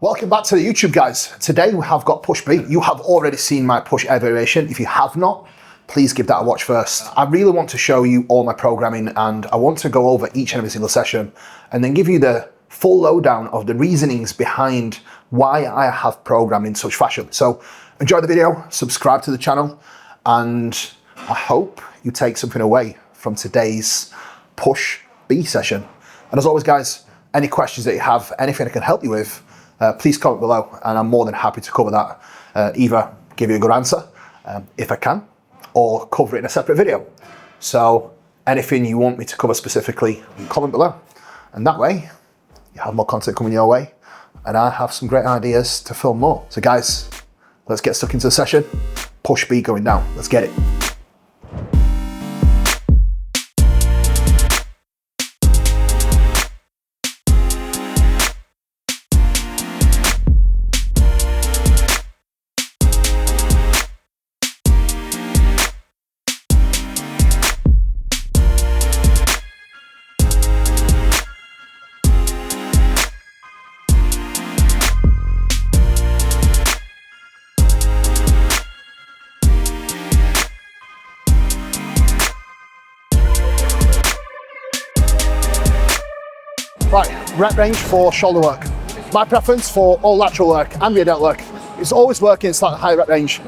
Welcome back to the YouTube, guys. Today we have got push B. You have already seen my push A variation. If you have not, please give that a watch first. I really want to show you all my programming, and I want to go over each and every single session and then give you the full lowdown of the reasonings behind why I have programmed in such fashion. So enjoy the video, subscribe to the channel, and I hope you take something away from today's push B session. And as always, guys, any questions that you have, anything I can help you with, please comment below, and I'm more than happy to cover that. Either give you a good answer, if I can, or cover it in a separate video. So anything you want me to cover specifically, comment below. And that way, you have more content coming your way, and I have some great ideas to film more. So guys, let's get stuck into the session. Push B going down, let's get it. Right, rep range for shoulder work. My preference for all lateral work and rear delt work is always working slightly higher rep range.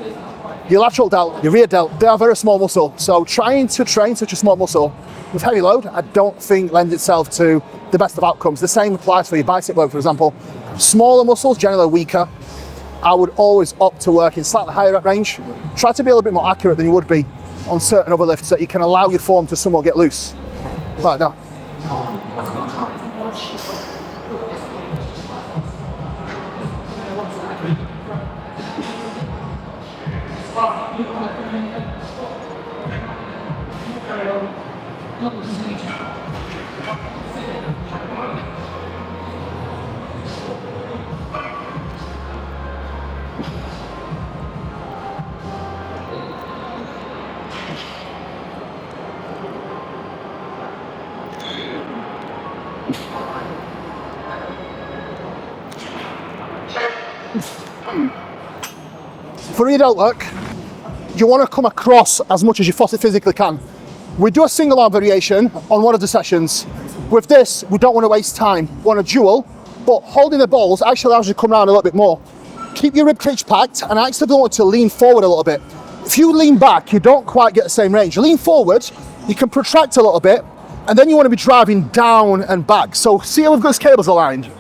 Your lateral delt, your rear delt, they are very small muscle. So trying to train such a small muscle with heavy load, I don't think lends itself to the best of outcomes. The same applies for your bicep work, for example. Smaller muscles, generally weaker. I would always opt to work in slightly higher rep range. Try to be a little bit more accurate than you would be on certain other lifts, so that you can allow your form to somewhat get loose. Right now. For rear delt work, you want to come across as much as you physically can. We do a single arm variation on one of the sessions. With this, we don't want to waste time. We want a dual, but holding the balls actually allows you to come around a little bit more. Keep your rib cage packed, and I actually don't want to lean forward a little bit. If you lean back, you don't quite get the same range. Lean forward, you can protract a little bit, and then you want to be driving down and back. So see how we've got those cables aligned?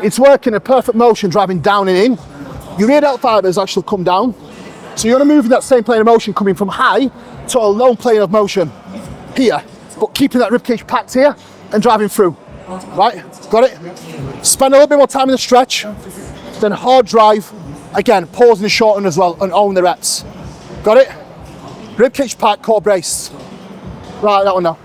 It's working a perfect motion, driving down and in. Your rear delt fibers actually come down. So you want to move in that same plane of motion, coming from high to a low plane of motion here, but keeping that ribcage packed here and driving through. Right, got it? Spend a little bit more time in the stretch, then hard drive. Again, pause and shorten as well, and own the reps. Got it? Ribcage packed, core braced. Right, that one now.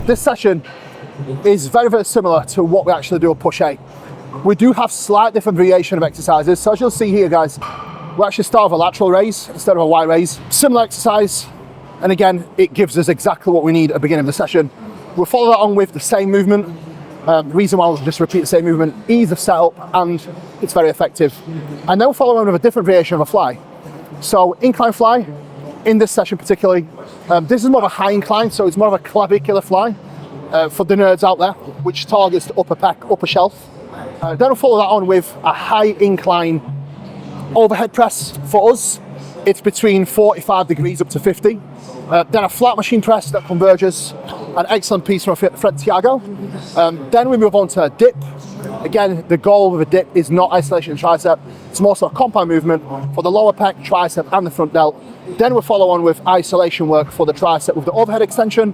This session is very, very similar to what we actually do at Push A. We do have slight different variation of exercises. So as you'll see here, guys, we actually start with a lateral raise instead of a Y raise. Similar exercise, And again, it gives us exactly what we need at the beginning of the session. We'll follow that on with the same movement. The reason why I'll just repeat the same movement, ease of setup, and it's very effective. And then we'll follow on with a different variation of a fly. So incline fly, in this session particularly, this is more of a high incline, so it's more of a clavicular fly for the nerds out there, which targets the upper pec, upper shelf. Then we'll follow that on with a high incline overhead press. For us, it's between 45 degrees up to 50. Then a flat machine press that converges, an excellent piece from Fred Thiago. Then we move on to a dip. Again, the goal of a dip is not isolation of tricep, it's more so a compound movement for the lower pec, tricep, and the front delt. Then we'll follow on with isolation work for the tricep with the overhead extension,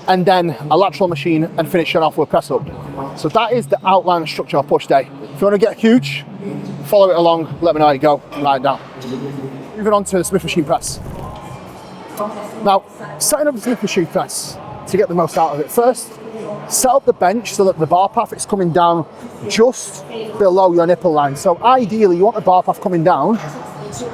and then a lateral machine, and finishing off with a press up. So that is the outline and structure of push day. If you want to get huge, follow it along, let me know how you go, and write it down. Moving on to the Smith machine press. Now, setting up the Smith machine press to get the most out of it. First, set up the bench so that the bar path is coming down just below your nipple line. So ideally, you want the bar path coming down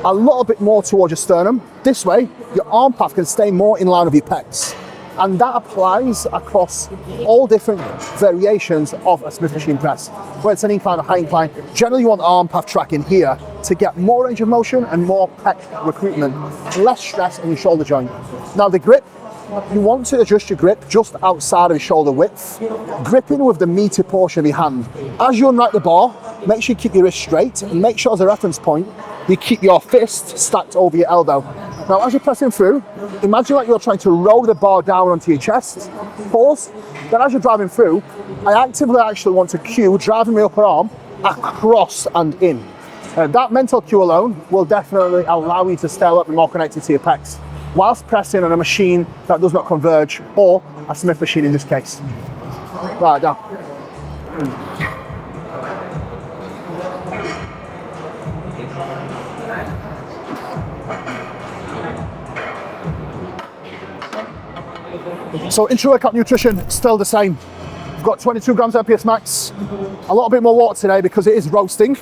a little bit more towards your sternum. This way, your arm path can stay more in line with your pecs. And that applies across all different variations of a Smith machine press, whether it's an incline or high incline. Generally, you want the arm path tracking here to get more range of motion and more pec recruitment, less stress on your shoulder joint. Now the grip, you want to adjust your grip just outside of your shoulder width, gripping with the meaty portion of your hand. As you unrack the bar, make sure you keep your wrist straight, and make sure as a reference point, you keep your fist stacked over your elbow. Now, as you're pressing through, imagine like you're trying to roll the bar down onto your chest. Pause. Then as you're driving through, I actively actually want to cue driving my upper arm across and in. That mental cue alone will definitely allow you to stay a little bit more connected to your pecs, whilst pressing on a machine that does not converge, or a Smith machine in this case. Right, down. So intra-workout nutrition, still the same. We've got 22 grams MPS max, a little bit more water today because it is roasting.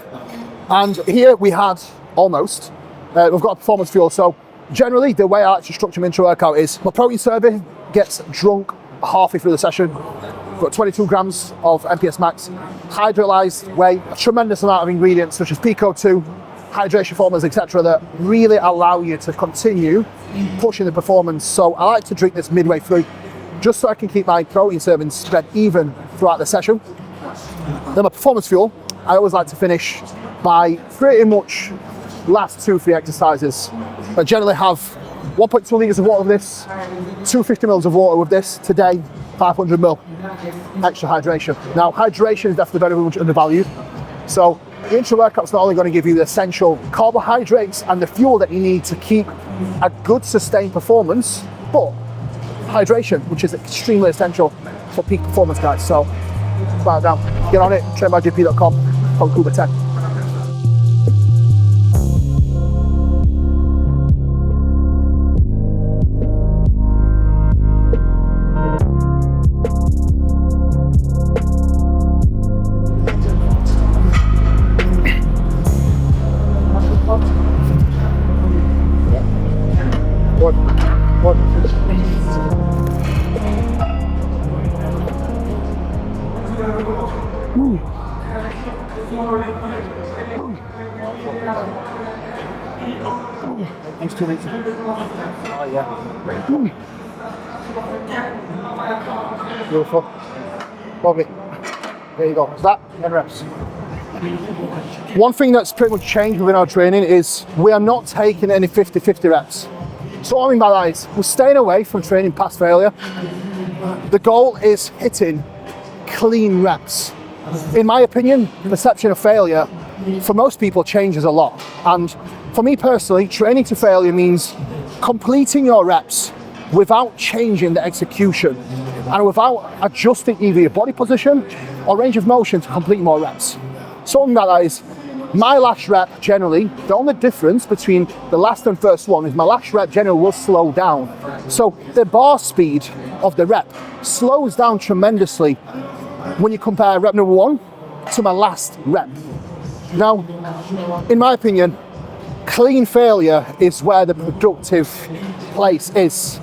And here we had almost, we've got a performance fuel. So generally the way I actually structure my intra-workout is my protein serving gets drunk halfway through the session. We've got 22 grams of MPS max, hydrolyzed whey, a tremendous amount of ingredients such as Pico2, hydration formulas, etc., that really allow you to continue pushing the performance. So I like to drink this midway through, just so I can keep my protein servings spread even throughout the session. Then my performance fuel, I always like to finish by pretty much last 2-3 exercises. I generally have 1.2 litres of water with this, 250 mils of water with this. Today, 500 mil extra hydration. Now, hydration is definitely very much undervalued. So the intra-workout's not only going to give you the essential carbohydrates and the fuel that you need to keep a good sustained performance, but hydration, which is extremely essential for peak performance, guys. So write it down, get on it, trainbygp.com, code Kuba 10. Thanks, 2 weeks. Oh, yeah. Beautiful. Lovely. There you go. That, 10 reps. One thing that's pretty much changed within our training is we are not taking any 50-50 reps. So what I mean by that is we're staying away from training past failure. The goal is hitting clean reps. In my opinion, the perception of failure for most people changes a lot. And for me personally, training to failure means completing your reps without changing the execution and without adjusting either your body position or range of motion to complete more reps. Something like that is my last rep generally, the only difference between the last and first one is my last rep generally will slow down. So the bar speed of the rep slows down tremendously when you compare rep number 1 to my last rep. Now, in my opinion, clean failure is where the productive place is.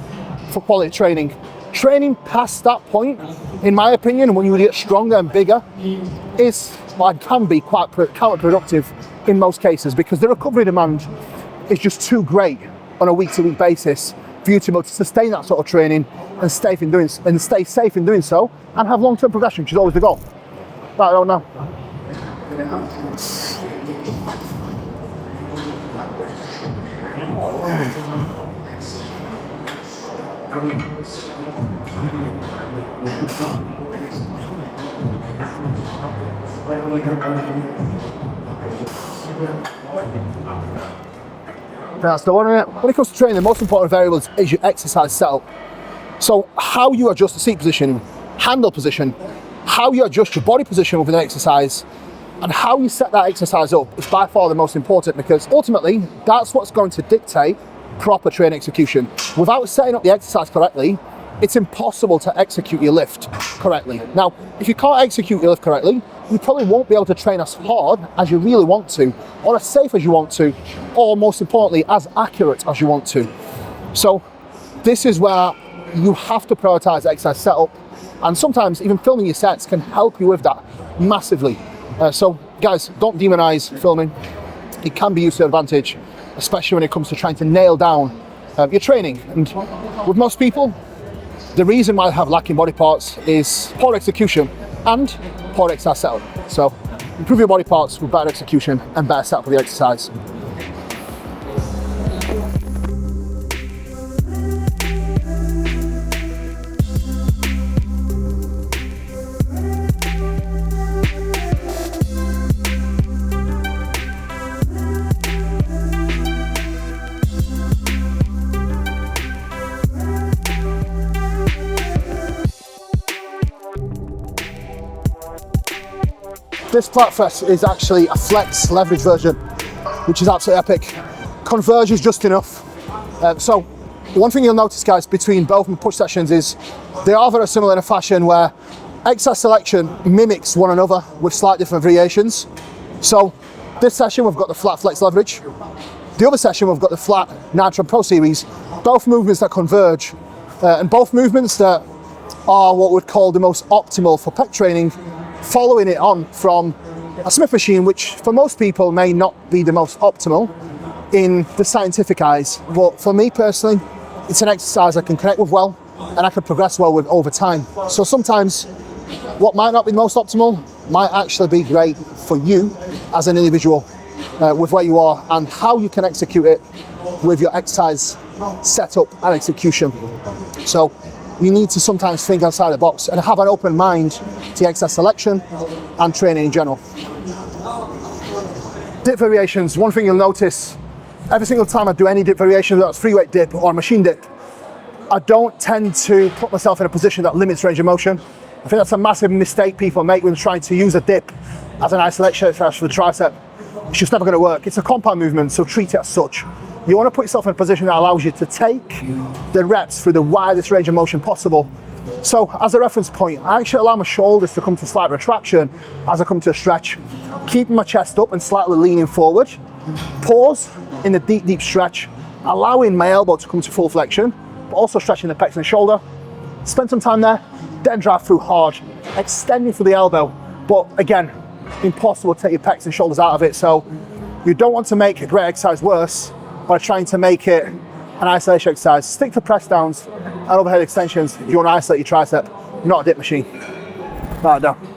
for quality training. Training past that point, in my opinion, when you get stronger and bigger, can be quite counterproductive in most cases, because the recovery demand is just too great on a week-to-week basis for you to be able to sustain that sort of training and stay safe in doing so, and have long-term progression, which is always the goal. But I don't know. That's the one. When it comes to training, the most important variable is your exercise setup. So how you adjust the seat position, handle position, how you adjust your body position within an exercise, and how you set that exercise up is by far the most important, because ultimately that's what's going to dictate proper training execution. Without setting up the exercise correctly, it's impossible to execute your lift correctly. Now, if you can't execute your lift correctly, you probably won't be able to train as hard as you really want to, or as safe as you want to, or most importantly, as accurate as you want to. So this is where you have to prioritize exercise setup, and sometimes even filming your sets can help you with that massively. So guys, don't demonize filming. It can be used to your advantage, especially when it comes to trying to nail down your training. And with most people, the reason why they have lacking body parts is poor execution and poor exercise setup. So improve your body parts with better execution and better setup for the exercise. This platform is actually a flex leverage version, which is absolutely epic. Converges just enough. So one thing you'll notice, guys, between both my push sessions is they are very similar in a fashion where exercise selection mimics one another with slight different variations. So this session we've got the flat flex leverage. The other session we've got the flat Nitro Pro series. Both movements that converge, and both movements that are what we'd call the most optimal for pec training, following it on from a Smith machine, which for most people may not be the most optimal in the scientific eyes, but for me personally, it's an exercise I can connect with well and I can progress well with over time. So sometimes what might not be the most optimal might actually be great for you as an individual, with where you are and how you can execute it with your exercise setup and execution. So you need to sometimes think outside the box and have an open mind to exercise selection and training in general. Dip variations, one thing you'll notice, every single time I do any dip variation, whether it's free weight dip or machine dip, I don't tend to put myself in a position that limits range of motion. I think that's a massive mistake people make when trying to use a dip as an isolation exercise for the tricep. It's just never going to work. It's a compound movement, so treat it as such. You want to put yourself in a position that allows you to take the reps through the widest range of motion possible. So as a reference point, I actually allow my shoulders to come to slight retraction as I come to a stretch, keeping my chest up and slightly leaning forward. Pause in the deep, deep stretch, allowing my elbow to come to full flexion, but also stretching the pecs and the shoulder. Spend some time there, then drive through hard, extending through the elbow, but again, impossible to take your pecs and shoulders out of it. So you don't want to make a great exercise worse by trying to make it an isolation exercise. Stick to press downs and overhead extensions if you want to isolate your tricep, not a dip machine. Right, down.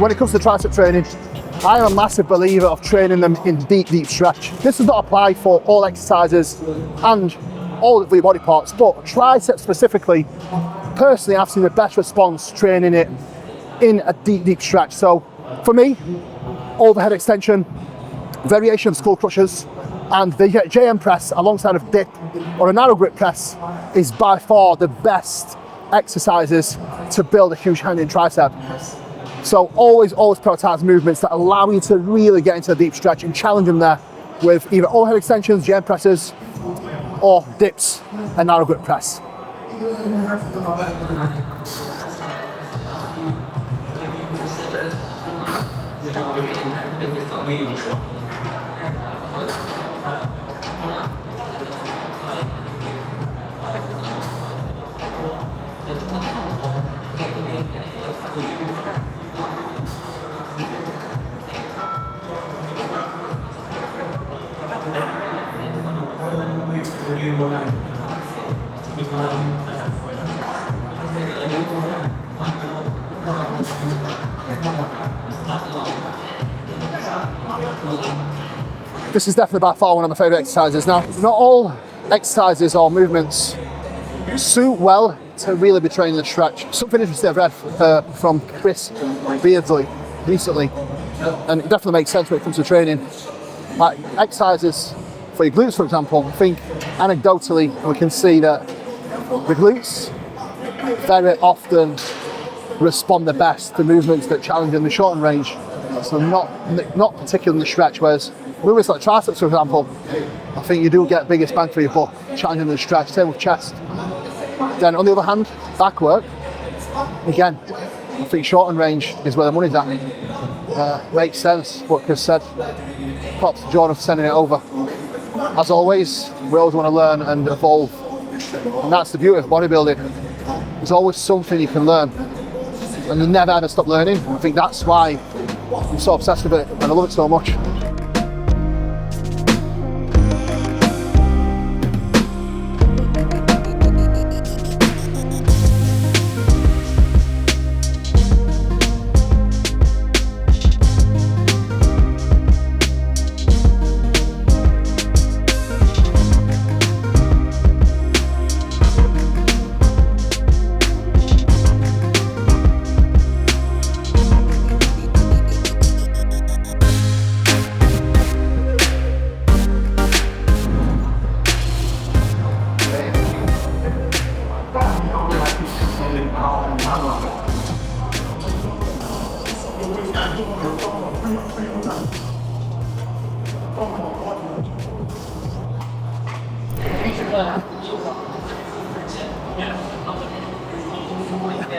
when it comes to tricep training, I am a massive believer of training them in deep stretch. This does not apply for all exercises and all of your body parts, but triceps specifically, personally, I've seen the best response training it in a deep stretch. So for me, overhead extension, variation of skull crushers, and the JM press alongside of dip or a narrow grip press is by far the best exercises to build a huge hanging tricep. So always prioritize movements that allow you to really get into a deep stretch and challenge them there with either overhead extensions, JM presses, or dips and narrow grip press. This is definitely by far one of my favourite exercises. Now, not all exercises or movements suit well to really be training the stretch. Something interesting I've read from Chris Beardsley recently, and it definitely makes sense when it comes to training. Like exercises for your glutes, for example, I think anecdotally we can see that the glutes very often respond the best to movements that challenge in the shortened range. So not particularly in the stretch, whereas movements like triceps, for example, I think you do get biggest bang for your buck challenging in the stretch. Same with chest. Then on the other hand, back work, again, I think shortened range is where the money's at. Makes sense what Chris said. Props to Jordan for sending it over. As always, we always want to learn and evolve, and that's the beauty of bodybuilding. There's always something you can learn, and you never ever stop learning. I think that's why I'm so obsessed with it and I love it so much.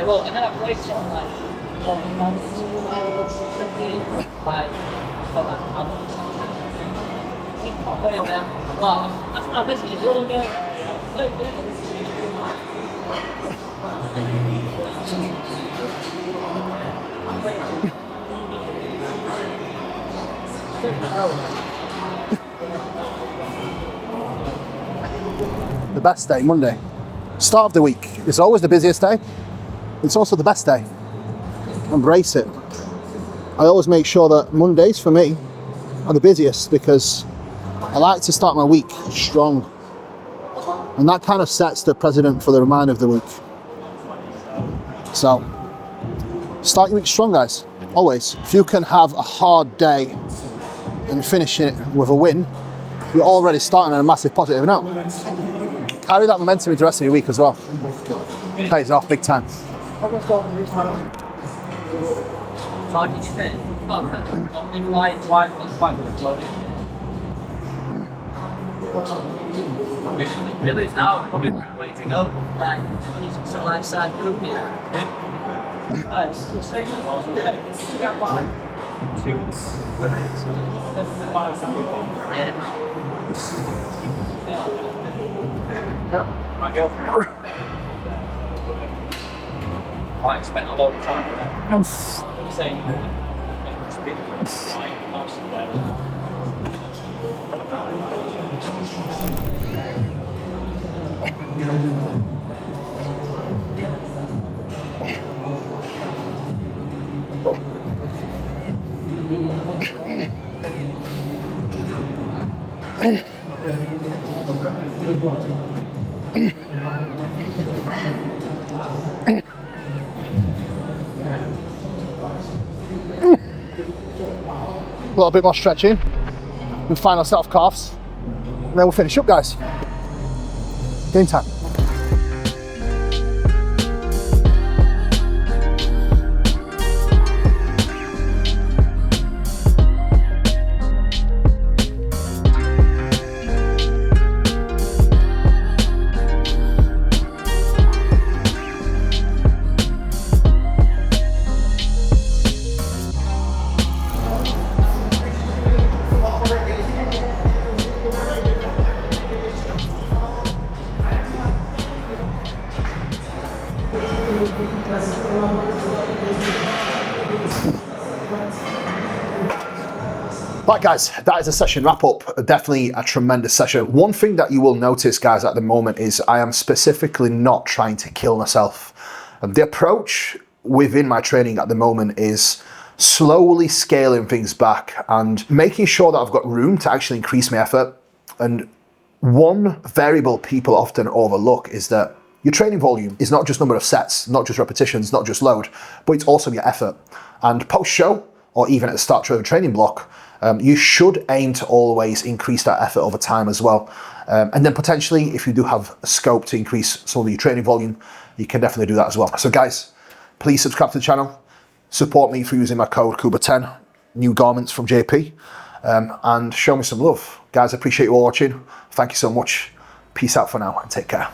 Well, and then I placed it on like The best day, Monday. Start of the week. It's always the busiest day. It's also the best day. Embrace it. I always make sure that Mondays for me are the busiest because I like to start my week strong. And that kind of sets the precedent for the remainder of the week. So, start your week strong, guys. Always. If you can have a hard day and finish it with a win, you're already starting on a massive positive note. Carry that momentum into the rest of your week as well. Pays off big time. Really, now probably ready to go. So left side group here. I spent a lot of time with that. Saying little bit more stretching, and final set of calves, and then we'll finish up, guys. Game time. Right guys, that is a session wrap up. Definitely a tremendous session. One thing that you will notice, guys, at the moment is I am specifically not trying to kill myself. The approach within my training at the moment is slowly scaling things back and making sure that I've got room to actually increase my effort. And one variable people often overlook is that your training volume is not just number of sets, not just repetitions, not just load, but it's also your effort. And post-show, or even at the start of a training block, you should aim to always increase that effort over time as well. And then potentially, if you do have a scope to increase some of your training volume, you can definitely do that as well. So guys, please subscribe to the channel. Support me for using my code Kuba10, new garments from JP, and show me some love. Guys, I appreciate you all watching. Thank you so much. Peace out for now and take care.